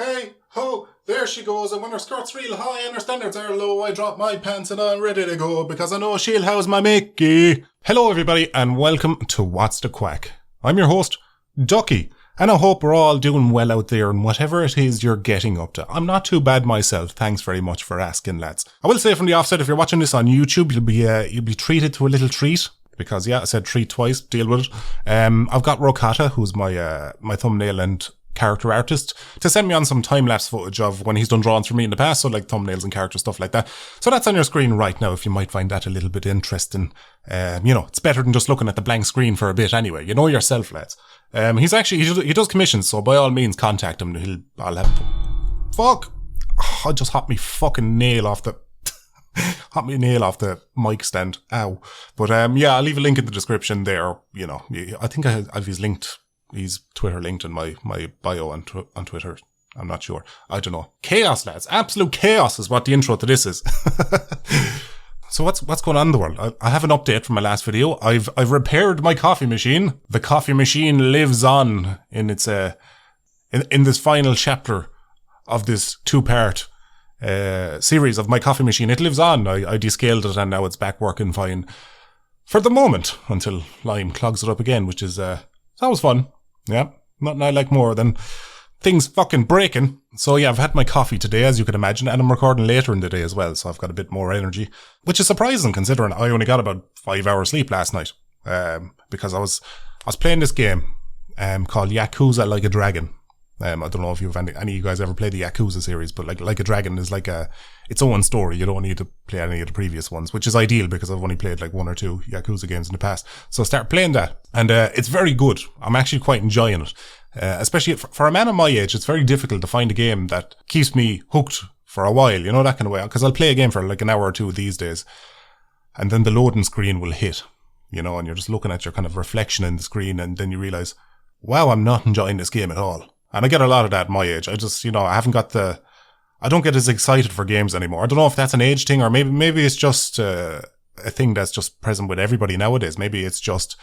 Hey, ho, there she goes, and when her skirt's real high and her standards are low, I drop my pants and I'm ready to go, because I know she'll house my Mickey. Hello everybody, and welcome to What's the Quack. I'm your host, Ducky, and I hope we're all doing well out there in whatever it is you're getting up to. I'm not too bad myself, thanks very much for asking, lads. I will say from the offset, if you're watching this on YouTube, you'll be treated to a little treat. Because, yeah, I said treat twice, deal with it. I've got Rokata, who's my thumbnail and character artist, to send me on some time-lapse footage of when he's done drawings for me in the past, so like thumbnails and character stuff like that. So that's on your screen right now if you might find that a little bit interesting. It's better than just looking at the blank screen for a bit anyway. You know yourself, lads. He does commissions, so by all means contact him. Fuck! I just hopped me fucking nail off the... Hot me nail off the mic stand. Ow. But I'll leave a link in the description there. You know, I think I've his Twitter linked in my bio on Twitter. I'm not sure. I don't know. Chaos, lads. Absolute chaos is what the intro to this is. So what's going on in the world? I have an update from my last video. I've repaired my coffee machine. The coffee machine lives on in its in this final chapter of this 2-part series of my coffee machine. It lives on. I descaled it and now it's back working fine for the moment until Lime clogs it up again, which is that was fun. Yeah, nothing I like more than things fucking breaking. So yeah, I've had my coffee today, as you can imagine, and I'm recording later in the day as well, so I've got a bit more energy, which is surprising considering I only got about 5 hours sleep last night, because I was playing this game called Yakuza Like a Dragon. I don't know if any of you guys ever played the Yakuza series, but like a Dragon is like its own story. You don't need to play any of the previous ones, which is ideal because I've only played like 1 or 2 Yakuza games in the past. So I start playing that, and it's very good. I'm actually quite enjoying it. Especially for a man of my age, it's very difficult to find a game that keeps me hooked for a while, you know, that kind of way. Because I'll play a game for like an hour or two these days, and then the loading screen will hit, you know, and you're just looking at your kind of reflection in the screen, and then you realise, wow, I'm not enjoying this game at all. And I get a lot of that at my age. I just, you know, I don't get as excited for games anymore. I don't know if that's an age thing, or maybe it's just a thing that's just present with everybody nowadays. Maybe it's just,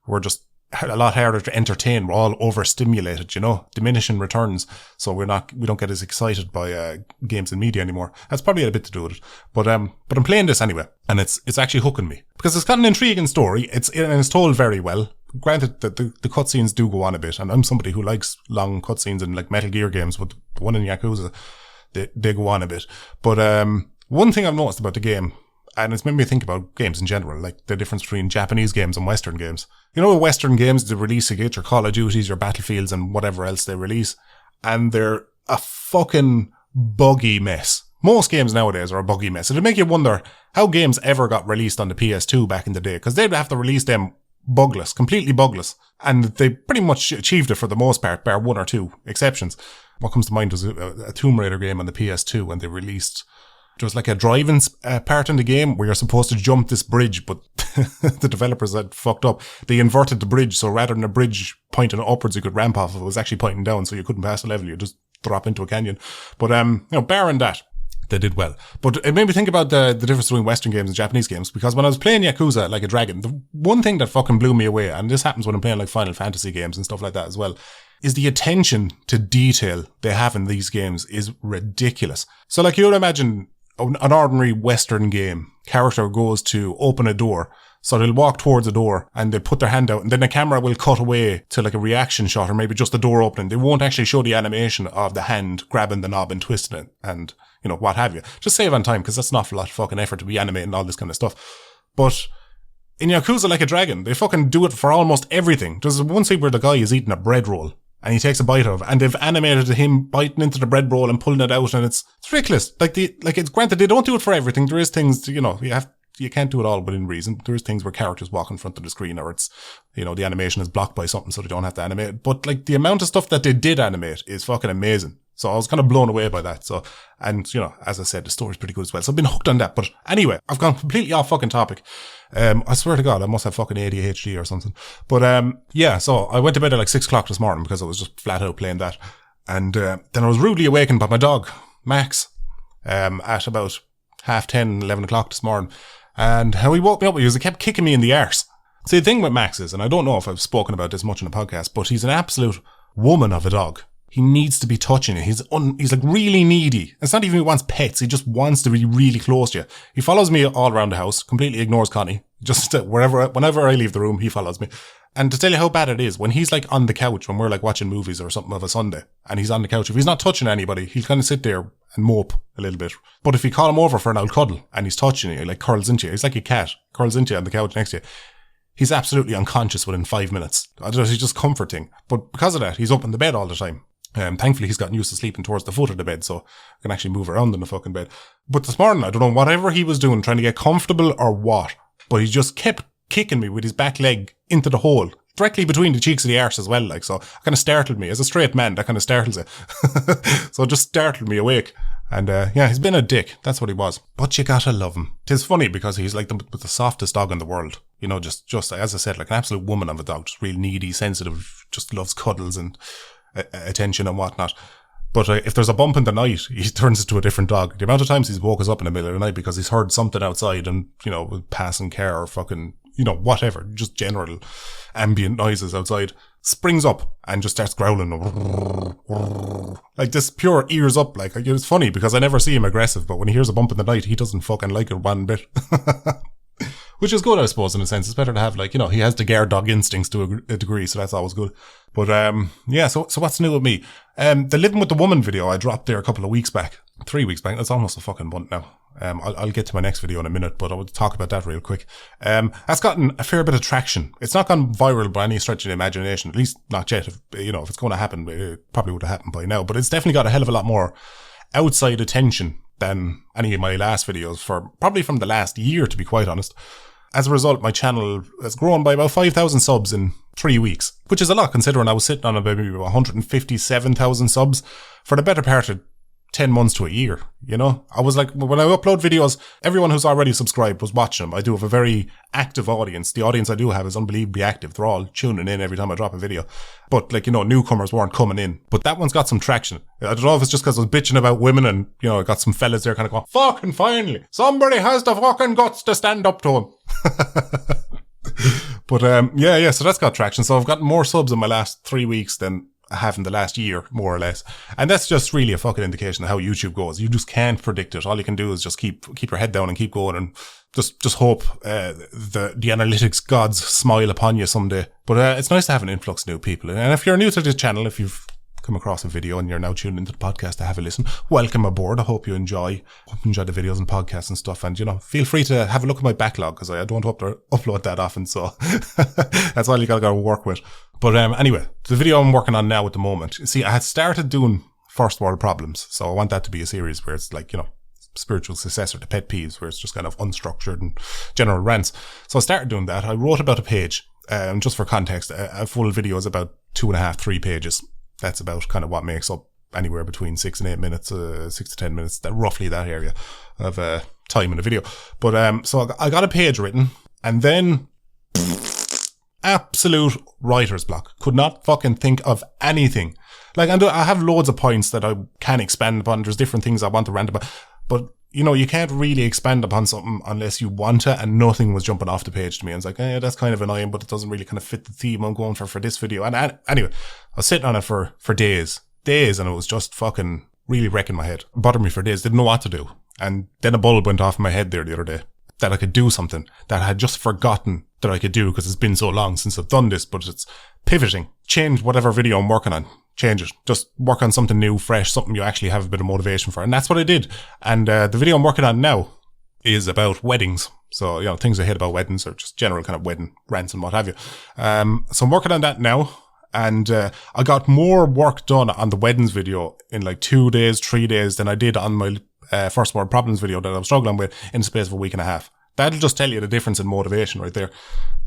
we're just a lot harder to entertain. We're all overstimulated, you know, diminishing returns. So we don't get as excited by games and media anymore. That's probably a bit to do with it. But I'm playing this anyway, and it's actually hooking me because it's got an intriguing story. It's told very well. Granted that the cutscenes do go on a bit, and I'm somebody who likes long cutscenes in like Metal Gear games, but the one in Yakuza, they go on a bit. But one thing I've noticed about the game, and it's made me think about games in general, like the difference between Japanese games and Western games. You know, Western games, they release your Call of Duties, your Battlefields, and whatever else they release, and they're a fucking buggy mess. Most games nowadays are a buggy mess. It'll make you wonder how games ever got released on the PS2 back in the day, because they'd have to release them bugless, completely bugless. And they pretty much achieved it for the most part, bar 1 or 2 exceptions. What comes to mind was a Tomb Raider game on the PS2 when they released, there was like a driving part in the game where you're supposed to jump this bridge, but the developers had fucked up. They inverted the bridge, so rather than a bridge pointing upwards you could ramp off of, it was actually pointing down, so you couldn't pass the level, you just drop into a canyon. But, barring that, they did well. But it made me think about the difference between Western games and Japanese games, because when I was playing Yakuza Like a Dragon, the one thing that fucking blew me away, and this happens when I'm playing like Final Fantasy games and stuff like that as well, is the attention to detail they have in these games is ridiculous. So like you would imagine an ordinary Western game, character goes to open a door, so they'll walk towards a door and they put their hand out, and then the camera will cut away to like a reaction shot, or maybe just the door opening. They won't actually show the animation of the hand grabbing the knob and twisting it and, you know, what have you. Just save on time, because that's an awful lot of fucking effort to be animating all this kind of stuff. But in Yakuza Like a Dragon, they fucking do it for almost everything. There's one scene where the guy is eating a bread roll, and he takes a bite of it, and they've animated him biting into the bread roll and pulling it out, and it's ridiculous. It's granted, they don't do it for everything. There is things, you know, you can't do it all within reason. There is things where characters walk in front of the screen, or it's, you know, the animation is blocked by something so they don't have to animate it. But like the amount of stuff that they did animate is fucking amazing. So I was kind of blown away by that. So, and you know, as I said, the story's pretty good as well. So I've been hooked on that. But anyway, I've gone completely off fucking topic. I swear to God, I must have fucking ADHD or something. But so I went to bed at like 6 o'clock this morning because I was just flat out playing that. And then I was rudely awakened by my dog, Max, at about 10:30, 11 o'clock this morning. And how he woke me up, he kept kicking me in the arse. See, the thing with Max is, and I don't know if I've spoken about this much in the podcast, but he's an absolute woman of a dog. He needs to be touching you. He's like really needy. It's not even he wants pets. He just wants to be really close to you. He follows me all around the house, completely ignores Connie. Just whenever I leave the room, he follows me. And to tell you how bad it is, when he's like on the couch, when we're like watching movies or something of a Sunday, and he's on the couch, if he's not touching anybody, he'll kind of sit there and mope a little bit. But if you call him over for an old cuddle and he's touching you, like curls into you, he's like a cat, curls into you on the couch next to you, he's absolutely unconscious within 5 minutes. He's just comforting. But because of that, he's up in the bed all the time. Thankfully, he's gotten used to sleeping towards the foot of the bed, so I can actually move around in the fucking bed. But this morning, I don't know, whatever he was doing, trying to get comfortable or what, but he just kept kicking me with his back leg into the hole, directly between the cheeks of the arse as well, like, so it kind of startled me. As a straight man, that kind of startles you. So it just startled me awake. And, yeah, he's been a dick. That's what he was. But you gotta love him. 'Tis funny because he's like the softest dog in the world. You know, just, as I said, like an absolute woman of a dog, just real needy, sensitive, just loves cuddles and attention and whatnot. But if there's a bump in the night, he turns into a different dog. The amount of times he's woke us up in the middle of the night because he's heard something outside and, you know, passing car or fucking, you know, whatever, just general ambient noises outside, springs up and just starts growling. Like this pure ears up. Like, it's funny because I never see him aggressive, but when he hears a bump in the night, he doesn't fucking like it one bit. Which is good, I suppose, in a sense. It's better to have, like, you know, he has the guard dog instincts to a degree, so that's always good. But, yeah, so what's new with me? The Living with the Woman video I dropped there a couple of weeks back. 3 weeks back. That's almost a fucking month now. I'll get to my next video in a minute, but I will talk about that real quick. That's gotten a fair bit of traction. It's not gone viral by any stretch of the imagination, at least not yet. If it's going to happen, it probably would have happened by now, but it's definitely got a hell of a lot more outside attention than any of my last videos probably from the last year, to be quite honest. As a result, my channel has grown by about 5,000 subs in 3 weeks, which is a lot considering I was sitting on about maybe 157,000 subs for the better part of 10 months to a year, you know? I was like, when I upload videos, everyone who's already subscribed was watching them. I do have a very active audience. The audience I do have is unbelievably active. They're all tuning in every time I drop a video. But, like, you know, newcomers weren't coming in. But that one's got some traction. I don't know if it's just because I was bitching about women and, you know, I got some fellas there kind of going, fucking finally, somebody has the fucking guts to stand up to him. But, yeah, so that's got traction. So I've gotten more subs in my last 3 weeks than I have in the last year, more or less. And that's just really a fucking indication of how YouTube goes. You just can't predict it. All you can do is just keep your head down and keep going and just hope the analytics gods smile upon you someday. But it's nice to have an influx of new people. And if you're new to this channel, if you've come across a video and you're now tuned into the podcast to have a listen, welcome aboard. I hope you enjoy the videos and podcasts and stuff. And, you know, feel free to have a look at my backlog because I don't upload that often. So that's all you gotta work with. But anyway, the video I'm working on now at the moment, see, I had started doing first world problems. So I want that to be a series where it's like, you know, spiritual successor to pet peeves, where it's just kind of unstructured and general rants. So I started doing that. I wrote about a page, just for context, a full video is about 2.5, 3 pages. That's about kind of what makes up anywhere between 6 and 8 minutes, 6 to 10 minutes, roughly that area of time in the video. But so I got a page written, and then absolute writer's block. Could not fucking think of anything. Like, I have loads of points that I can expand upon. There's different things I want to rant about, but you know, you can't really expand upon something unless you want to, and nothing was jumping off the page to me. And it's like, that's kind of annoying, but it doesn't really kind of fit the theme I'm going for this video. And anyway, I was sitting on it for days, and it was just fucking really wrecking my head. It bothered me for days, didn't know what to do. And then a bulb went off in my head there the other day that I could do something that I had just forgotten that I could do because it's been so long since I've done this, but it's pivoting. Change whatever video I'm working on. Change it. Just work on something new, fresh, something you actually have a bit of motivation for. And that's what I did. And the video I'm working on now is about weddings. So, you know, things I hate about weddings or just general kind of wedding rants and what have you. So I'm working on that now. And I got more work done on the weddings video in like 2 days, 3 days than I did on my first world problems video that I was struggling with in the space of a week and a half. That'll just tell you the difference in motivation right there.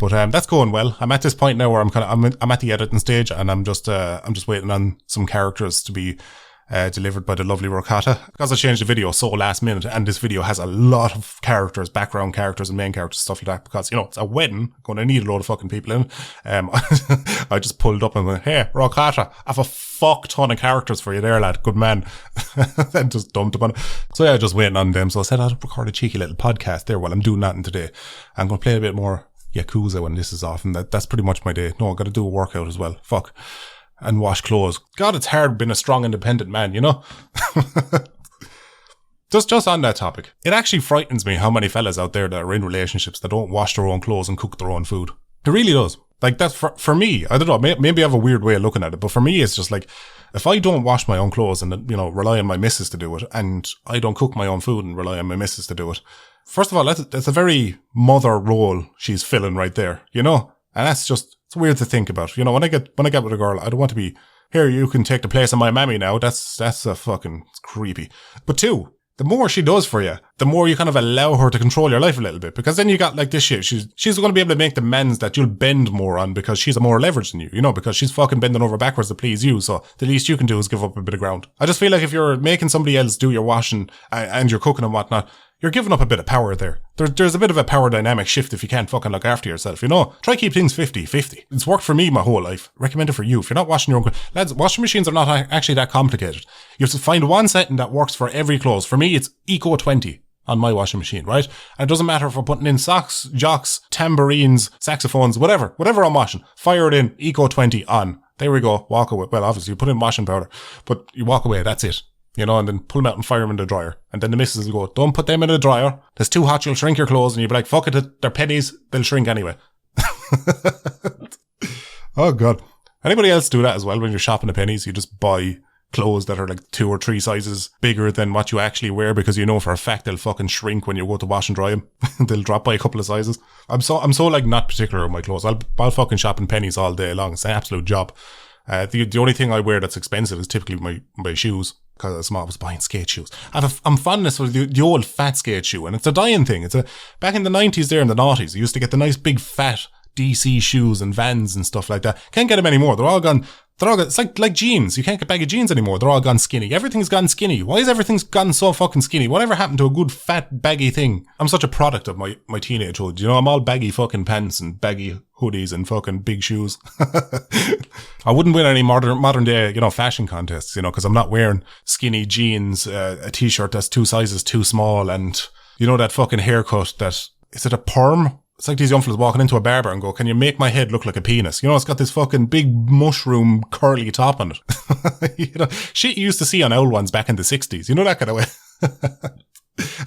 But that's going well. I'm at this point now where I'm at the editing stage, and I'm just waiting on some characters to be delivered by the lovely Rokata. Because I changed the video so last minute, and this video has a lot of characters, background characters and main characters, stuff like that, because, you know, it's a wedding, going to need a load of fucking people in. I just pulled up and went, hey, Rokata, I have a fuck ton of characters for you there, lad. Good man. And just dumped upon it. So yeah, just waiting on them. So I said I'd record a cheeky little podcast there while I'm doing nothing today. I'm going to play a bit more Yakuza when this is off, and that's pretty much my day. No, I've got to do a workout as well. Fuck. and wash clothes. God, it's hard being a strong, independent man, you know? Just on that topic, it actually frightens me how many fellas out there that are in relationships that don't wash their own clothes and cook their own food. It really does. Like, that's for me, I don't know, maybe I have a weird way of looking at it, but for me, it's just like, if I don't wash my own clothes and, you know, rely on my missus to do it, and I don't cook my own food and rely on my missus to do it, first of all, that's a very mother role she's filling right there, you know? And that's just, it's weird to think about. You know, when I get with a girl, I don't want to be, here, you can take the place of my mammy now. That's a fucking creepy. But two, the more she does for you, the more you kind of allow her to control your life a little bit. Because then you got like this shit. She's going to be able to make demands that you'll bend more on because she's a more leverage than you know, because she's fucking bending over backwards to please you. So the least you can do is give up a bit of ground. I just feel like if you're making somebody else do your washing and your cooking and whatnot, you're giving up a bit of power there. There's a bit of a power dynamic shift if you can't fucking look after yourself, you know? Try keep things 50-50. It's worked for me my whole life. Recommend it for you. If you're not washing your own clothes. Lads, washing machines are not actually that complicated. You have to find one setting that works for every clothes. For me, it's Eco 20 on my washing machine, right? And it doesn't matter if we're putting in socks, jocks, tambourines, saxophones, whatever I'm washing. Fire it in, Eco 20 on. There we go. Walk away. Well, obviously you put in washing powder, but you walk away. That's it. You know, and then pull them out and fire them in the dryer. And then the missus will go, don't put them in the dryer. It's too hot, you'll shrink your clothes. And you'll be like, fuck it, they're pennies, they'll shrink anyway. Oh, God. Anybody else do that as well when you're shopping at pennies? You just buy clothes that are like 2 or 3 sizes bigger than what you actually wear because you know for a fact they'll fucking shrink when you go to wash and dry them. They'll drop by a couple of sizes. I'm so like not particular with my clothes. I'll fucking shop in pennies all day long. It's an absolute job. The only thing I wear that's expensive is typically my shoes. Because I was buying skate shoes. I'm fondness for the old fat skate shoe, and it's a dying thing. Back in the 90s there in the noughties, you used to get the nice big fat DC shoes and Vans and stuff like that. Can't get them anymore. They're all gone. It's like jeans. You can't get baggy jeans anymore. They're all gone skinny. Everything's gone skinny. Why is everything gone so fucking skinny? Whatever happened to a good fat baggy thing? I'm such a product of my teenagehood. You know, I'm all baggy fucking pants and baggy hoodies and fucking big shoes. I wouldn't win any modern day, you know, fashion contests, you know, because I'm not wearing skinny jeans, a t-shirt that's 2 sizes too small, and you know that fucking haircut that, is it a perm? It's like these young fellas walking into a barber and go, can you make my head look like a penis? You know, it's got this fucking big mushroom curly top on it. You know, shit you used to see on old ones back in the 60s. You know, that kind of way.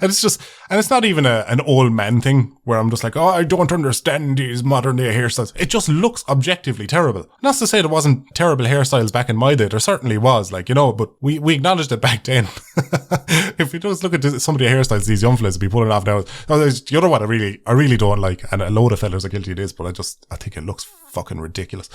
And it's not even an old man thing where I'm just like, oh, I don't understand these modern day hairstyles. It just looks objectively terrible. Not to say there wasn't terrible hairstyles back in my day. There certainly was, like, you know, but we acknowledged it back then. If you just look at some of the hairstyles these young fellas be pulling off now, the other one I really don't like, and a load of fellas are guilty of this, but I think it looks fucking ridiculous.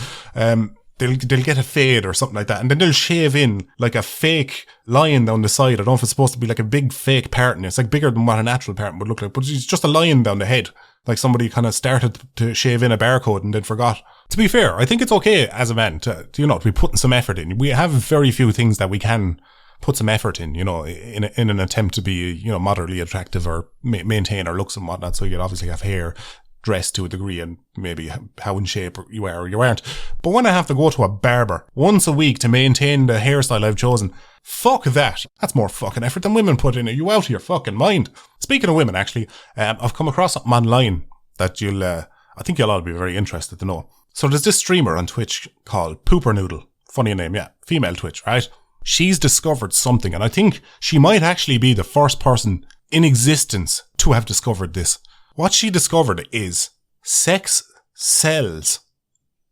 They'll get a fade or something like that, and then they'll shave in like a fake line down the side. I don't know if it's supposed to be like a big fake parting. It's like bigger than what a natural parting would look like, but it's just a line down the head. Like somebody kind of started to shave in a barcode and then forgot. To be fair, I think it's okay as a man to be putting some effort in. We have very few things that we can put some effort in, you know, in an attempt to be, you know, moderately attractive or maintain our looks and whatnot. So you'd obviously have hair, dress to a degree, and maybe how in shape you are or you aren't. But when I have to go to a barber once a week to maintain the hairstyle I've chosen, fuck that. That's more fucking effort than women put in. Are you out of your fucking mind? Speaking of women, actually, I've come across something online that I think you'll all be very interested to know. So there's this streamer on Twitch called Pooper Noodle. Funny name, yeah. Female Twitch, right? She's discovered something, and I think she might actually be the first person in existence to have discovered this. What she discovered is sex sells.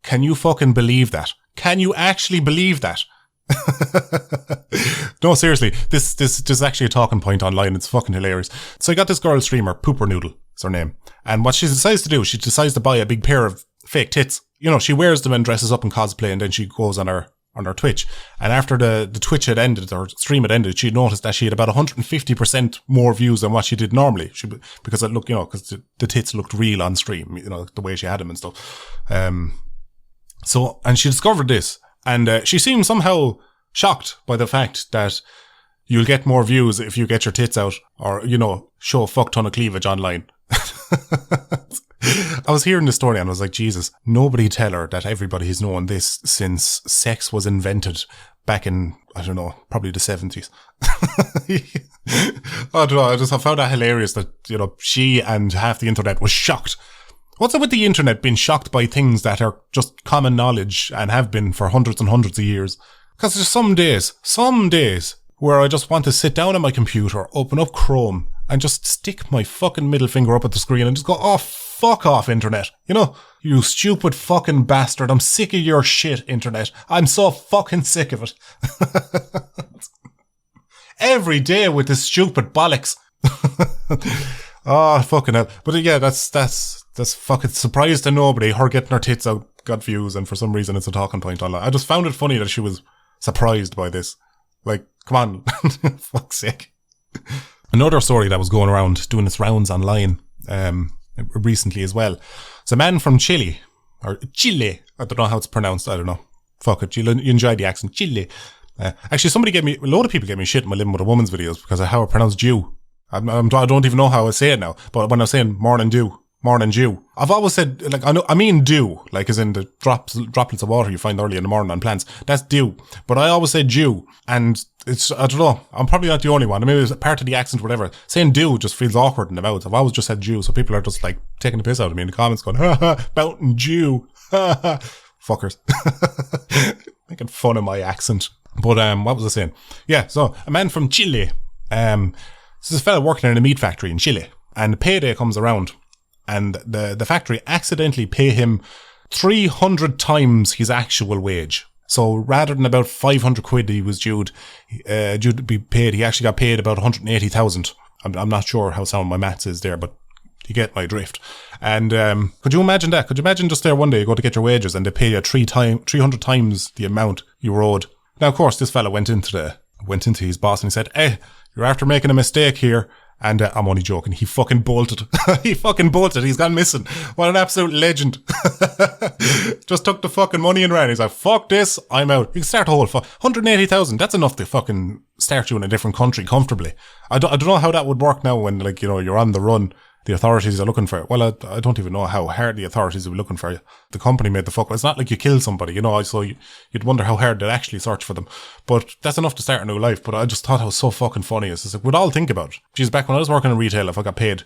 Can you fucking believe that? Can you actually believe that? No, seriously, this is actually a talking point online. It's fucking hilarious. So I got this girl streamer, Pooper Noodle, is her name. And what she decides to do, she decides to buy a big pair of fake tits. You know, she wears them and dresses up in cosplay, and then she goes on her Twitch. And after the Twitch had ended, or stream had ended, she noticed that she had about 150% more views than what she did normally. Because the tits looked real on stream, you know, the way she had them and stuff. And she discovered this, and she seemed somehow shocked by the fact that you'll get more views if you get your tits out, or, you know, show a fuck ton of cleavage online. I was hearing the story and I was like, Jesus, nobody tell her that everybody has known this since sex was invented back in, I don't know, probably the 70s. I don't know, I found that hilarious that, you know, she and half the internet was shocked What's up with the internet being shocked by things that are just common knowledge and have been for hundreds and hundreds of years? Because there's some days where I just want to sit down at my computer, open up Chrome, and just stick my fucking middle finger up at the screen and just go, oh, fuck off, internet. You know, you stupid fucking bastard. I'm sick of your shit, internet. I'm so fucking sick of it. Every day with this stupid bollocks. Oh, fucking hell. But yeah, that's fucking surprise to nobody. Her getting her tits out got views, and for some reason it's a talking point online. I just found it funny that she was surprised by this. Like, come on. Fuck's sake. Another story that was going around, doing its rounds online, recently as well. It's a man from Chile. Or Chile. I don't know how it's pronounced. I don't know. Fuck it. You enjoy the accent. Chile. Actually, a load of people gave me shit in my Living with a Woman's videos because of how I pronounce Jew. I don't even know how I say it now. But when I was saying morning dew, I've always said, like, I mean dew, like as in the droplets of water you find early in the morning on plants. That's dew. But I always say Jew. And it's, I don't know, I'm probably not the only one. Maybe it's a part of the accent or whatever. Saying dew just feels awkward in the mouth. I've always just said Jew. So people are just like taking the piss out of me in the comments going, ha ha, mountain Jew. Ha ha. Fuckers. Making fun of my accent. But, what was I saying? Yeah, so a man from Chile, this is a fella working in a meat factory in Chile, and payday comes around, and the factory accidentally pay him 300 times his actual wage. So rather than about 500 quid he was due to be paid, he actually got paid about 180,000. I'm not sure how sound my maths is there, but you get my drift. And could you imagine that? Could you imagine just there one day you go to get your wages and they pay you 300 times the amount you were owed? Now, of course, this fella went into his boss and he said, "Hey, you're after making a mistake here." And I'm only joking. He fucking bolted. He fucking bolted. He's gone missing. What an absolute legend. Just took the fucking money and ran. He's like, fuck this. I'm out. You can start a whole 180,000. That's enough to fucking start you in a different country comfortably. I don't know how that would work now when, like, you know, you're on the run. The authorities are looking for you. Well, I don't even know how hard the authorities will be looking for you. The company made the fuck. It's not like you killed somebody, you know, so you'd wonder how hard they'd actually search for them. But that's enough to start a new life. But I just thought it was so fucking funny. It's just like, we'd all think about it. Geez, back when I was working in retail, if I got paid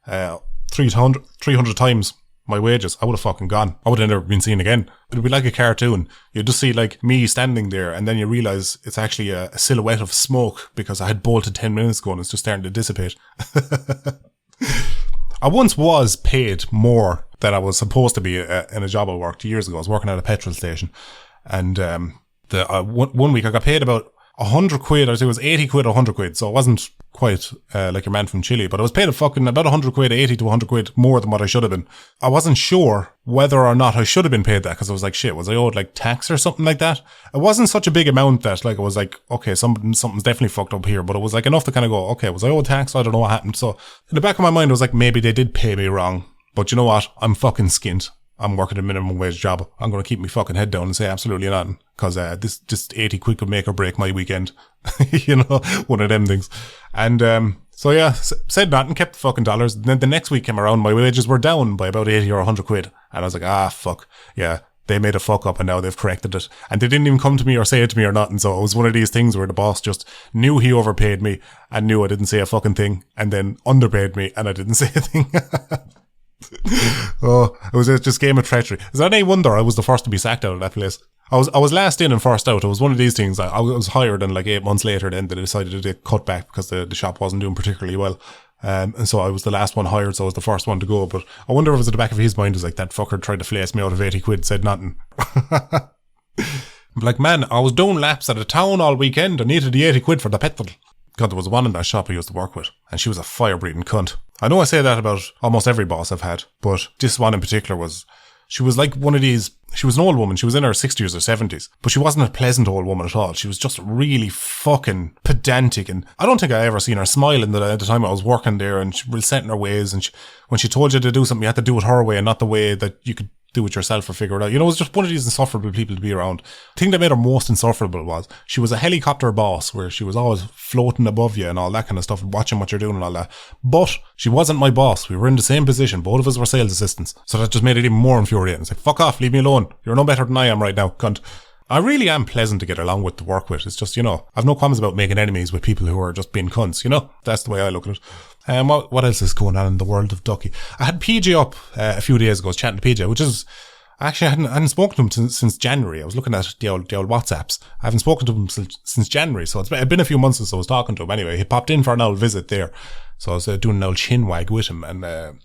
300 times my wages, I would have fucking gone. I would have never been seen again. It'd be like a cartoon. You'd just see like me standing there and then you realise it's actually a silhouette of smoke because I had bolted 10 minutes ago and it's just starting to dissipate. I once was paid more than I was supposed to be in a job I worked years ago. I was working at a petrol station, and one week I got paid about 100 quid. I think it was 80 quid or 100 quid, so it wasn't quite like your man from Chile, but I was paid about 100 quid, 80 to 100 quid more than what I should have been. I wasn't sure whether or not I should have been paid that, because I was like, shit, was I owed like tax or something like that? It wasn't such a big amount that like I was like, okay, something's definitely fucked up here, but it was like enough to kind of go, okay, was I owed tax? I don't know what happened. So in the back of my mind, I was like, maybe they did pay me wrong, but you know what? I'm fucking skint. I'm working a minimum wage job. I'm going to keep my fucking head down and say absolutely nothing, because this just 80 quid could make or break my weekend. You know, one of them things. And so yeah, said nothing, kept the fucking dollars. And then the next week came around, my wages were down by about 80 or 100 quid. And I was like, fuck. Yeah, they made a fuck up and now they've corrected it. And they didn't even come to me or say it to me or nothing. So it was one of these things where the boss just knew he overpaid me and knew I didn't say a fucking thing, and then underpaid me and I didn't say a thing. Oh, it was just game of treachery. Is that any wonder I was the first to be sacked out of that place? I was last in and first out. It was one of these things. I was hired, and like 8 months later then they decided to cut back because the shop wasn't doing particularly well. And so I was the last one hired, so I was the first one to go. But I wonder if it was at the back of his mind, was like, that fucker tried to flace me out of 80 quid, said nothing. Like, man, I was doing laps at a town all weekend. I needed the 80 quid for the petrol. God, there was one in that shop I used to work with, and she was a fire-breathing cunt. I know I say that about almost every boss I've had, but this one in particular she was like one of these, she was an old woman, she was in her 60s or 70s, but she wasn't a pleasant old woman at all. She was just really fucking pedantic, and I don't think I ever seen her smile at the time I was working there, and she was set in her ways, and when she told you to do something, you had to do it her way and not the way that you could do it yourself or figure it out. You know, it was just one of these insufferable people to be around. The thing that made her most insufferable was she was a helicopter boss, where she was always floating above you and all that kind of stuff, and watching what you're doing and all that. But she wasn't my boss. We were in the same position. Both of us were sales assistants. So that just made it even more infuriating. It's like, fuck off, leave me alone. You're no better than I am right now, cunt. I really am pleasant to get along with, to work with. It's just, I've no qualms about making enemies with people who are just being cunts, That's the way I look at it. What else is going on in the world of Ducky? I had PJ up a few days ago, I was chatting to PJ, which is, actually, I hadn't spoken to him since January. I was looking at the old WhatsApps. I haven't spoken to him since January, so it's been a few months since I was talking to him. Anyway, he popped in for an old visit there. So I was doing an old chin wag with him and,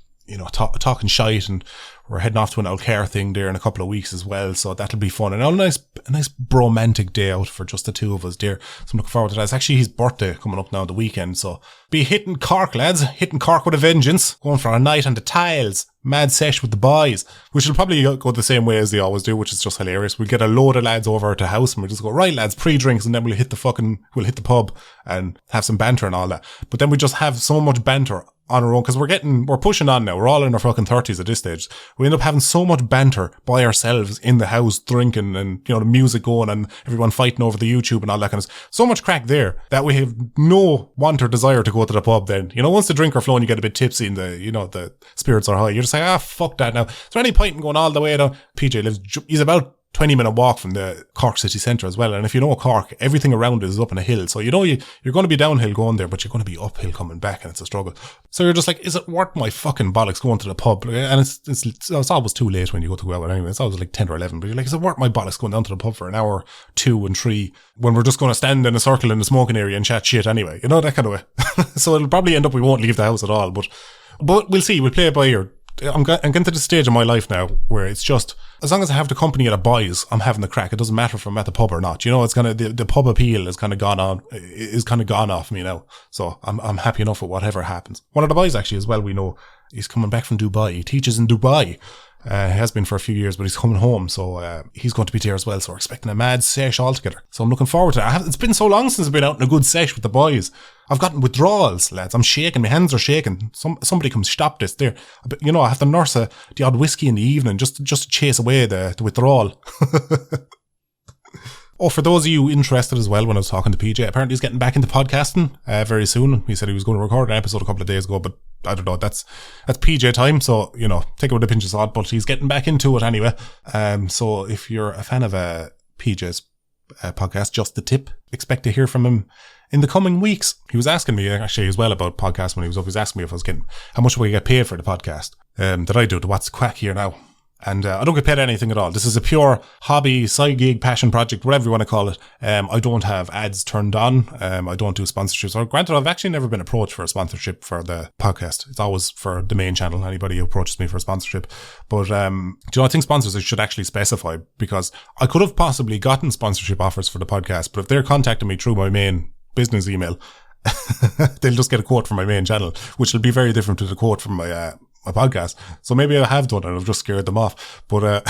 talking shite, and we're heading off to an old care thing there in a couple of weeks as well. So that'll be fun. And a nice bromantic day out for just the two of us there. So I'm looking forward to that. It's actually his birthday coming up now the weekend. So be hitting Cork, lads. Hitting Cork with a vengeance. Going for a night on the tiles. Mad sesh with the boys, which will probably go the same way as they always do, which is just hilarious. We'll get a load of lads over at the house and we'll just go, right lads, pre-drinks, and then we'll hit the pub and have some banter and all that. But then we just have so much banter on our own, because we're pushing on now. We're all in our fucking 30s at this stage. We end up having so much banter by ourselves in the house, drinking, and, the music going, and everyone fighting over the YouTube and all that kind of stuff. So much crack there that we have no want or desire to go to the pub then. Once the drink are flowing, you get a bit tipsy and the spirits are high. You're just like, fuck that now. Is there any point in going all the way down? PJ he's about 20-minute walk from the Cork city centre as well. And if you know Cork, everything around it is up on a hill. So you're going to be downhill going there, but you're going to be uphill coming back, and it's a struggle. So you're just like, is it worth my fucking bollocks going to the pub? And it's always too late when you go to go out anyway. It's always like 10 or 11. But you're like, is it worth my bollocks going down to the pub for an hour, 2 and 3, when we're just going to stand in a circle in the smoking area and chat shit anyway? That kind of way. So it'll probably end up we won't leave the house at all. But we'll see. We'll play it by ear. I'm getting to the stage of my life now where it's just, as long as I have the company of the boys, I'm having the crack. It doesn't matter if I'm at the pub or not. It's kind of, the pub appeal is kind of gone off me now. So I'm happy enough with whatever happens. One of the boys actually as well, we know, he's coming back from Dubai. He teaches in Dubai. He has been for a few years, but he's coming home. So he's going to be there as well. So we're expecting a mad sesh altogether. So I'm looking forward to it. It's been so long since I've been out in a good sesh with the boys. I've gotten withdrawals, lads. I'm shaking. My hands are shaking. Somebody come stop this there. I have to nurse the odd whiskey in the evening just to chase away the withdrawal. Oh, for those of you interested as well, when I was talking to PJ, apparently he's getting back into podcasting very soon. He said he was going to record an episode a couple of days ago, but I don't know. That's PJ time, so take it with a pinch of salt. But he's getting back into it anyway. So if you're a fan of PJ's podcast, Just the Tip, expect to hear from him in the coming weeks. He was asking me actually as well about podcasts when he was up. He was asking me if I was how much would I get paid for the podcast that I do, the What's the Quack here now. And I don't get paid anything at all. This is a pure hobby, side gig, passion project, whatever you want to call it. I don't have ads turned on. I don't do sponsorships. Or granted, I've actually never been approached for a sponsorship for the podcast. It's always for the main channel, anybody who approaches me for a sponsorship. But I think sponsors should actually specify, because I could have possibly gotten sponsorship offers for the podcast, but if they're contacting me through my main business email, they'll just get a quote from my main channel, which will be very different to the quote from my podcast. So maybe I have done it and I've just scared them off. But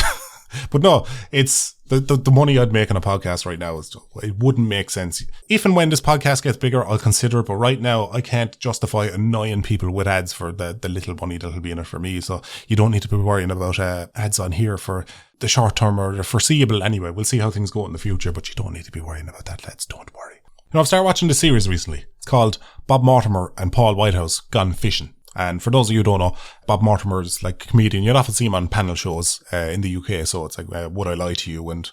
no, it's the money I'd make on a podcast right now it wouldn't make sense. If and when this podcast gets bigger, I'll consider it. But right now, I can't justify annoying people with ads for the little money that'll be in it for me. So you don't need to be worrying about ads on here for the short term or the foreseeable anyway. We'll see how things go in the future, but you don't need to be worrying about that, lads. Don't worry. I've started watching the series recently. It's called Bob Mortimer and Paul Whitehouse Gone Fishing. And for those of you who don't know, Bob Mortimer is like a comedian. You'll often see him on panel shows in the UK. So it's like Would I Lie to You and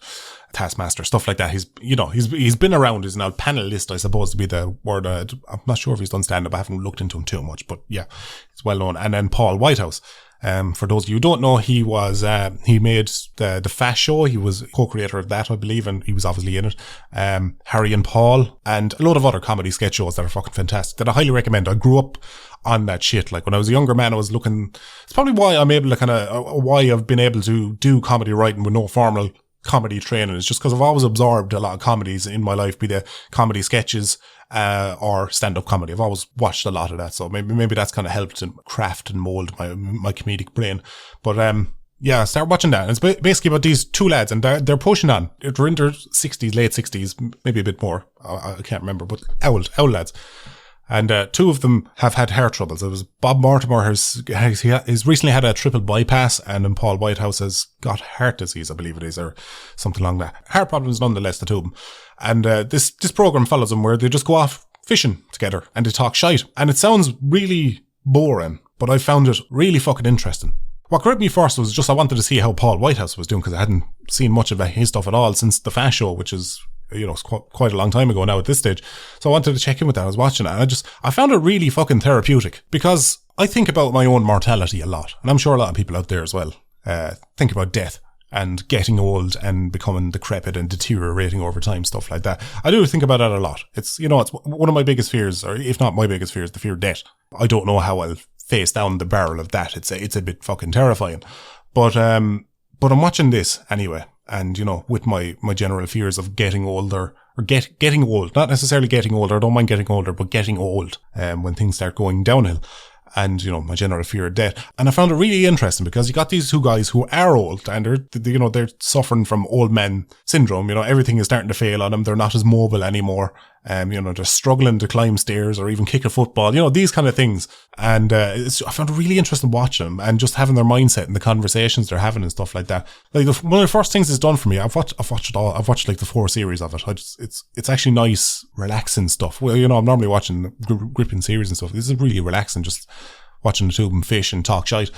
Taskmaster, stuff like that. He's been around. He's now panelist, I suppose, to be the word. I'm not sure if he's done stand-up. I haven't looked into him too much, but yeah, it's well known. And then Paul Whitehouse. For those of you who don't know, he made the Fast Show. He was co-creator of that, I believe, and he was obviously in it. Harry and Paul, and a load of other comedy sketch shows that are fucking fantastic, that I highly recommend. I grew up on that shit. Like when I was a younger man, I was looking, it's probably why I'm able to why I've been able to do comedy writing with no formal comedy training. It's just because I've always absorbed a lot of comedies in my life, be they comedy sketches, or stand-up comedy. I've always watched a lot of that, so maybe that's kind of helped to craft and mold my comedic brain. But yeah, I started watching that, and it's basically about these two lads, and they're pushing on. They're in their 60s, late 60s, maybe a bit more. I can't remember, but old lads. And two of them have had hair troubles. It was Bob Mortimer he's recently had a triple bypass, and then Paul Whitehouse has got heart disease, I believe it is, or something along that. Heart problems nonetheless, the two of them. And this program follows them where they just go off fishing together and they talk shite. And it sounds really boring, but I found it really fucking interesting. What gripped me first was just I wanted to see how Paul Whitehouse was doing, because I hadn't seen much of his stuff at all since The Fast Show, which is, it's quite a long time ago now at this stage. So I wanted to check in with that. I was watching it, and I found it really fucking therapeutic, because I think about my own mortality a lot, and I'm sure a lot of people out there as well think about death and getting old and becoming decrepit and deteriorating over time, stuff like that. I do think about that a lot. It's, it's one of my biggest fears, or if not my biggest fear, is the fear of death. I don't know how I'll face down the barrel of that. It's a bit fucking terrifying. But I'm watching this anyway. And, with my general fears of getting older, or getting old, not necessarily getting older. I don't mind getting older, but getting old, when things start going downhill. And, my general fear of death. And I found it really interesting, because you got these two guys who are old, and they're suffering from old man syndrome. Everything is starting to fail on them. They're not as mobile anymore. They're struggling to climb stairs or even kick a football, these kind of things. And, I found it really interesting watching them and just having their mindset and the conversations they're having and stuff like that. Like, one of the first things it's done for me, I've watched it all. I've watched like the 4 series of it. It's actually nice, relaxing stuff. Well, I'm normally watching gripping series and stuff. This is really relaxing, just watching the two of them fish and talk shite.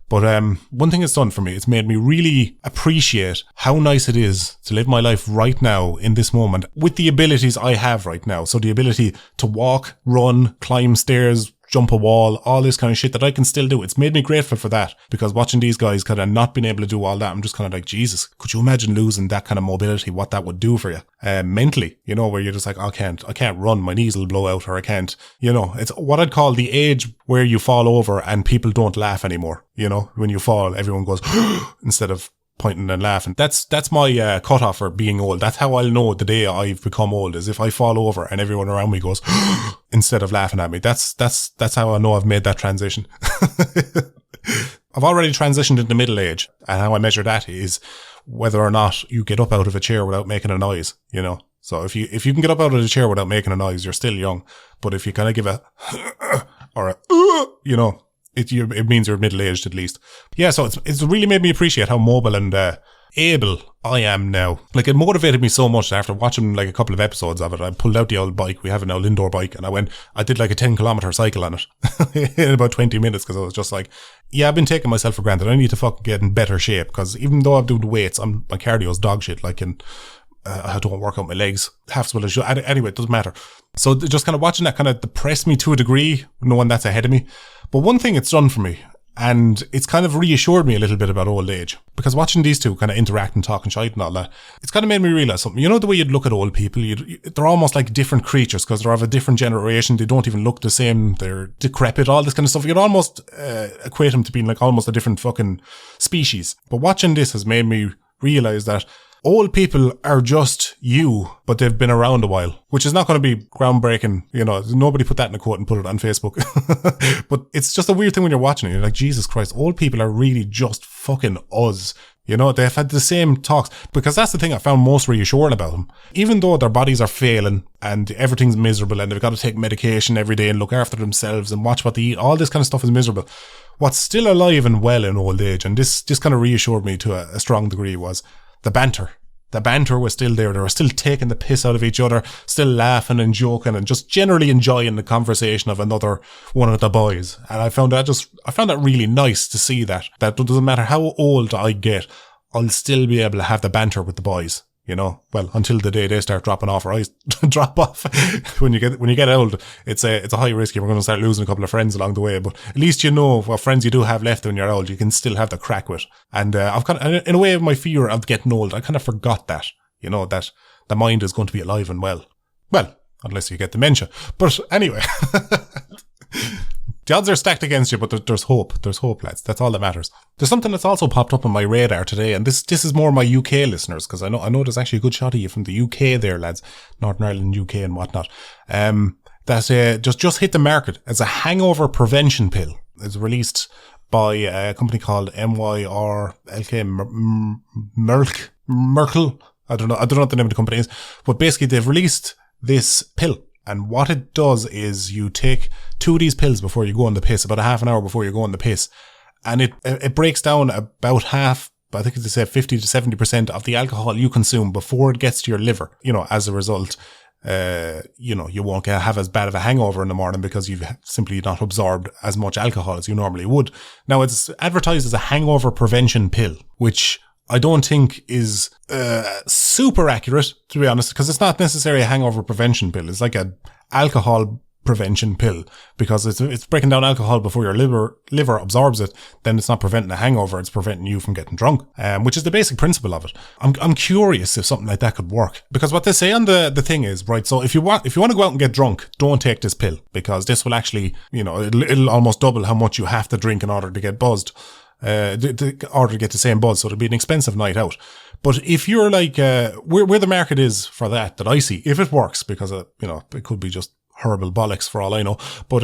But one thing it's done for me, it's made me really appreciate how nice it is to live my life right now in this moment with the abilities I have right now. So the ability to walk, run, climb stairs, jump a wall, all this kind of shit that I can still do. It's made me grateful for that, because watching these guys kind of not being able to do all that, I'm just kind of like, Jesus, could you imagine losing that kind of mobility, what that would do for you mentally, where you're just like, I can't run, my knees will blow out, or I can't, it's what I'd call the age where you fall over and people don't laugh anymore. When you fall, everyone goes instead of pointing and laughing. That's my cutoff for being old. That's how I'll know the day I've become old, is if I fall over and everyone around me goes instead of laughing at me. That's how I know I've made that transition. I've already transitioned into middle age, and how I measure that is whether or not you get up out of a chair without making a noise, So if you can get up out of the chair without making a noise, you're still young. But if you kind of give a or a it means you're middle-aged at least. Yeah, so it's really made me appreciate how mobile and able I am now. Like, it motivated me so much that after watching like a couple of episodes of it, I pulled out the old bike. We have an old indoor bike, and I did like a 10-kilometer cycle on it in about 20 minutes, because I was just like, yeah, I've been taking myself for granted. I need to fucking get in better shape, because even though I'm doing the weights, my cardio's dog shit. Like, I don't work out my legs half as well as I should. Anyway, it doesn't matter. So just kind of watching that kind of depressed me to a degree, knowing that's ahead of me. But one thing it's done for me, and it's kind of reassured me a little bit about old age, because watching these two kind of interact and talk and shite and all that, it's kind of made me realize something. The way you'd look at old people, they're almost like different creatures, because they're of a different generation. They don't even look the same. They're decrepit, all this kind of stuff. You'd almost equate them to being like almost a different fucking species. But watching this has made me realize that old people are just you, but they've been around a while, which is not going to be groundbreaking. Nobody put that in a quote and put it on Facebook. But it's just a weird thing when you're watching it. You're like, Jesus Christ, old people are really just fucking us. They've had the same talks, because that's the thing I found most reassuring about them. Even though their bodies are failing and everything's miserable and they've got to take medication every day and look after themselves and watch what they eat, all this kind of stuff is miserable. What's still alive and well in old age, and this just kind of reassured me to a strong degree, was the banter. The banter was still there. They were still taking the piss out of each other, still laughing and joking and just generally enjoying the conversation of another one of the boys. And I found that really nice to see that it doesn't matter how old I get, I'll still be able to have the banter with the boys. Well, until the day they start dropping off, or I drop off. When you get old, it's a high risk. You're going to start losing a couple of friends along the way, but at least what friends you do have left when you're old, you can still have the crack with. And I've kind of, in a way, my fear of getting old, I kind of forgot that, that the mind is going to be alive and well. Well, unless you get dementia. But anyway. The odds are stacked against you, but there's hope. There's hope, lads. That's all that matters. There's something that's also popped up on my radar today, and this is more my UK listeners, because I know there's actually a good shot of you from the UK there, lads. Northern Ireland, UK and whatnot. That just hit the market as a hangover prevention pill. It's released by a company called Merkel. I don't know what the name of the company is, but basically they've released this pill. And what it does is you take 2 of these pills before you go on the piss, about a half an hour before you go on the piss. And it breaks down about half, I think they say 50 to 70% of the alcohol you consume before it gets to your liver, as a result. you won't have as bad of a hangover in the morning because you've simply not absorbed as much alcohol as you normally would. Now, it's advertised as a hangover prevention pill, which I don't think is super accurate, to be honest, because it's not necessarily a hangover prevention pill. It's like a alcohol prevention pill, because it's breaking down alcohol before your liver absorbs it. Then it's not preventing a hangover, it's preventing you from getting drunk, which is the basic principle of it. I'm curious if something like that could work, because what they say on the thing is, right, so if you want to go out and get drunk, don't take this pill, because this will actually, it'll almost double how much you have to drink in order to get buzzed, in order to get the same buzz. So it'll be an expensive night out. But if you're like, where the market is for that I see, if it works, because it could be just horrible bollocks for all I know, but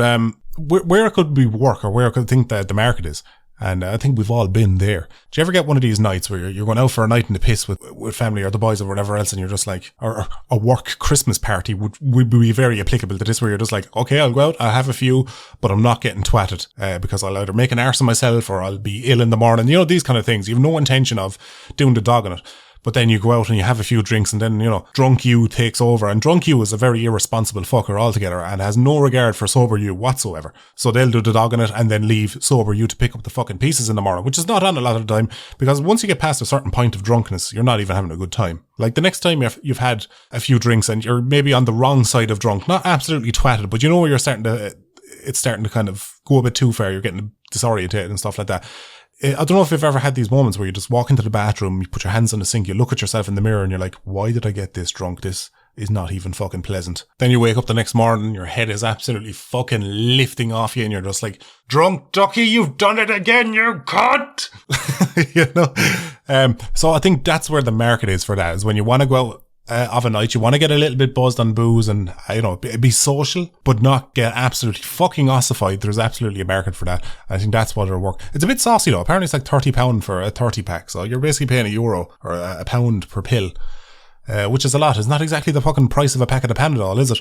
where it could be work, or where I could think that the market is, and I think we've all been there. Do you ever get one of these nights where you're going out for a night in the piss with family or the boys or whatever else, and you're just like, or a work Christmas party would be very applicable to this, where you're just like, okay, I'll go out, I'll have a few, but I'm not getting twatted, because I'll either make an arse of myself or I'll be ill in the morning, these kind of things. You have no intention of doing the dog on it. But then you go out and you have a few drinks, and then, drunk you takes over. And drunk you is a very irresponsible fucker altogether and has no regard for sober you whatsoever. So they'll do the dog on it and then leave sober you to pick up the fucking pieces in the morning, which is not on a lot of the time, because once you get past a certain point of drunkenness, you're not even having a good time. Like the next time you've had a few drinks and you're maybe on the wrong side of drunk, not absolutely twatted, but where it's starting to kind of go a bit too far. You're getting disorientated and stuff like that. I don't know if you've ever had these moments where you just walk into the bathroom, you put your hands on the sink, you look at yourself in the mirror and you're like, why did I get this drunk? This is not even fucking pleasant. Then you wake up the next morning, your head is absolutely fucking lifting off you, and you're just like, drunk Ducky, you've done it again, you cunt! So I think that's where the market is for that, is when you want to go out of a night, you want to get a little bit buzzed on booze and, be social, but not get absolutely fucking ossified. There's absolutely a market for that. I think that's what it'll work. It's a bit saucy though. Apparently it's like £30 for a 30 pack. So you're basically paying €1 or a pound per pill, which is a lot. It's not exactly the fucking price of a packet of Panadol, is it?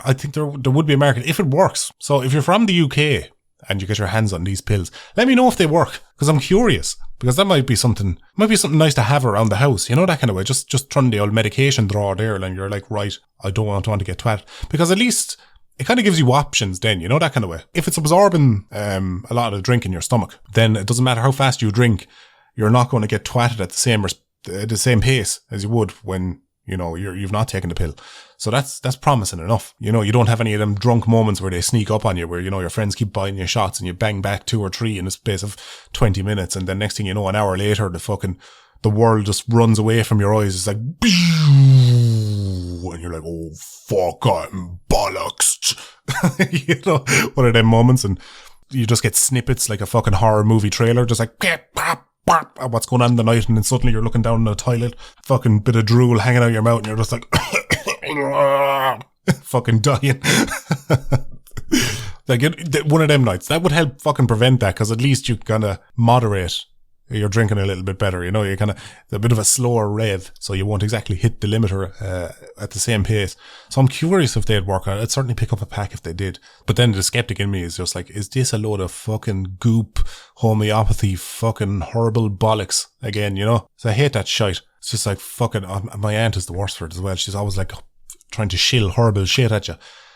I think there would be a market if it works. So if you're from the UK and you get your hands on these pills, let me know if they work, because I'm curious. Because that might be something nice to have around the house, that kind of way. Just turn the old medication drawer there, and you're like, right, I don't want to get twatted. Because at least it kind of gives you options then, that kind of way. If it's absorbing a lot of the drink in your stomach, then it doesn't matter how fast you drink, you're not going to get twatted at the same pace as you would when you've not taken the pill. So that's promising enough. You don't have any of them drunk moments where they sneak up on you, where, your friends keep buying you shots and you bang back 2 or 3 in the space of 20 minutes. And then next thing you know, an hour later, the world just runs away from your eyes. It's like, and you're like, oh, fuck, I'm bollocks. One of them moments, and you just get snippets like a fucking horror movie trailer, just like, what's going on in the night, and then suddenly you're looking down in the toilet, fucking bit of drool hanging out your mouth, and you're just like fucking dying. Like one of them nights that would help fucking prevent that, because at least you kind of moderate your drinking a little bit better. You kind of a bit of a slower rev, so you won't exactly hit the limiter at the same pace. So I'm curious if they'd work. I'd certainly pick up a pack if they did. But then the skeptic in me is just like, is this a load of fucking goop, homeopathy, fucking horrible bollocks again? So I hate that shite. It's just like fucking. My aunt is the worst for it as well. She's always like trying to shill horrible shit at you.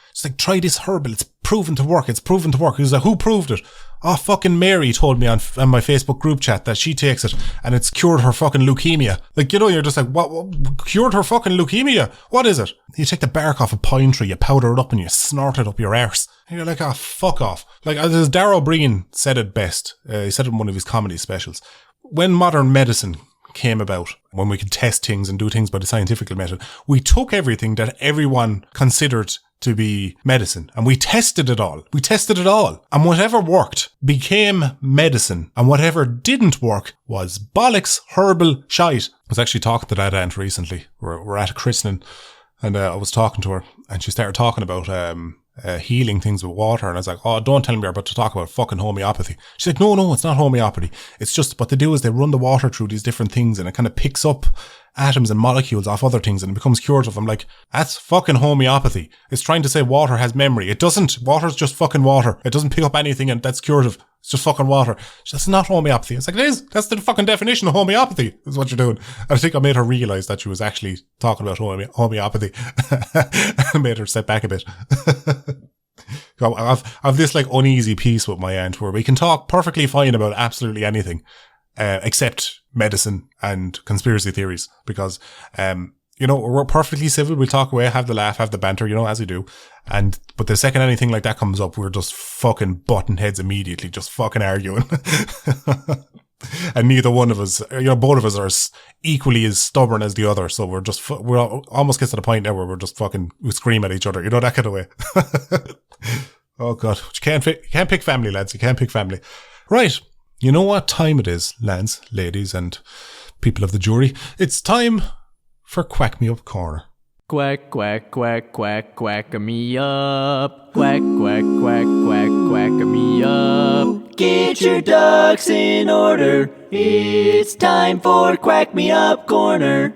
It's like, try this herbal. It's proven to work. He's like, who proved it? Oh, fucking Mary told me on my Facebook group chat that she takes it and it's cured her fucking leukemia. Like, you're just like, what cured her fucking leukemia? What is it? You take the bark off a pine tree, you powder it up and you snort it up your arse. And you're like, oh, fuck off. Like, as Darryl Breen said it best, he said it in one of his comedy specials. When modern medicine came about, when we could test things and do things by the scientific method, we took everything that everyone considered to be medicine and we tested it all. And whatever worked became medicine, and whatever didn't work was bollocks, herbal shite. I was actually talking to that aunt recently. We're at a christening, and I was talking to her, and she started talking about healing things with water, and I was like, oh, don't tell me you're about to talk about fucking homeopathy. She's like, no, it's not homeopathy. It's just what they do is they run the water through these different things, and it kind of picks up atoms and molecules off other things and it becomes curative. I'm like, that's fucking homeopathy. It's trying to say water has memory. It doesn't. Water's just fucking water. It doesn't pick up anything and that's curative. It's just fucking water. That's not homeopathy. It's like, it is. That's the fucking definition of homeopathy, is what you're doing. And I think I made her realise that she was actually talking about homeopathy. I made her step back a bit. I've this like uneasy peace with my aunt where we can talk perfectly fine about absolutely anything, except medicine and conspiracy theories, because, we're perfectly civil. We'll talk away, have the laugh, have the banter, as we do. But the second anything like that comes up, we're just fucking butting heads immediately, just fucking arguing. And neither one of us, both of us are equally as stubborn as the other. So we're almost gets to the point now where we scream at each other, that kind of way. Oh God, you can't pick family, lads. You can't pick family. Right. You know what time it is, lads, ladies, and people of the jury. It's time for Quack Me Up Corner. Quack, quack, quack, quack, quack me up. Quack, quack, quack, quack, quack me up. Get your ducks in order. It's time for Quack Me Up Corner.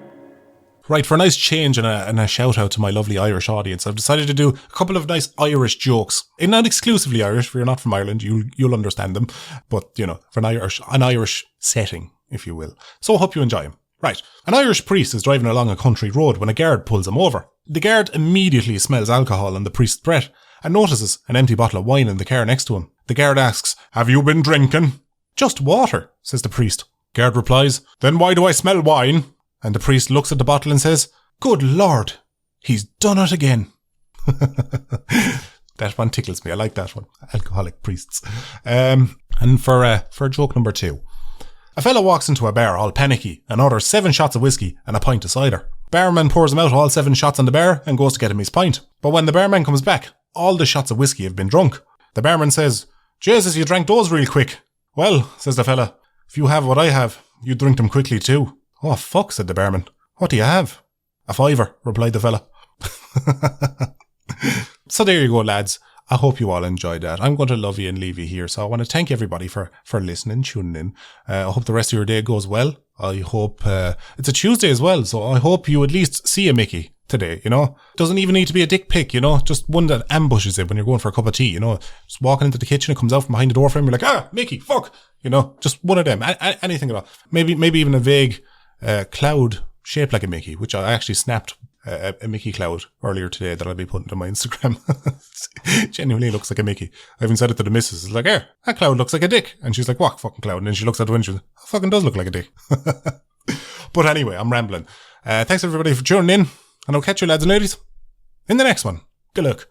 Right, for a nice change and a shout out to my lovely Irish audience, I've decided to do a couple of nice Irish jokes. And not exclusively Irish. If you're not from Ireland, you'll understand them. But, for an Irish setting, if you will. So I hope you enjoy them. Right. An Irish priest is driving along a country road when a guard pulls him over. The guard immediately smells alcohol on the priest's breath and notices an empty bottle of wine in the car next to him. The guard asks, "Have you been drinking?" "Just water," says the priest. Guard replies, "Then why do I smell wine?" And the priest looks at the bottle and says, "Good Lord, he's done it again." That one tickles me. I like that one. Alcoholic priests. And for joke number 2. A fella walks into a bar all panicky and orders 7 shots of whiskey and a pint of cider. Barman pours him out all 7 shots on the bar and goes to get him his pint. But when the barman comes back, all the shots of whiskey have been drunk. The barman says, "Jesus, you drank those real quick." "Well," says the fella, "if you have what I have, you drink them quickly too." "Oh fuck," said the barman. "What do you have?" "A fiver," replied the fella. So there you go, lads. I hope you all enjoyed that. I'm going to love you and leave you here. So I want to thank everybody for listening, tuning in. I hope the rest of your day goes well. I hope it's a Tuesday as well. So I hope you at least see a Mickey today, Doesn't even need to be a dick pic, Just one that ambushes it when you're going for a cup of tea, Just walking into the kitchen, it comes out from behind the door frame. You're like, Mickey, fuck. Just one of them. Anything at all. Maybe even a vague cloud shaped like a Mickey, which I actually snapped a Mickey cloud earlier today that I'll be putting on my Instagram. Genuinely looks like a Mickey. I even said it to the missus. It's like, "Here, that cloud looks like a dick." And she's like, "What fucking cloud?" And then she looks at the window and she's like, "It fucking does look like a dick." But anyway, I'm rambling. Thanks everybody for tuning in. And I'll catch you lads and ladies in the next one. Good luck.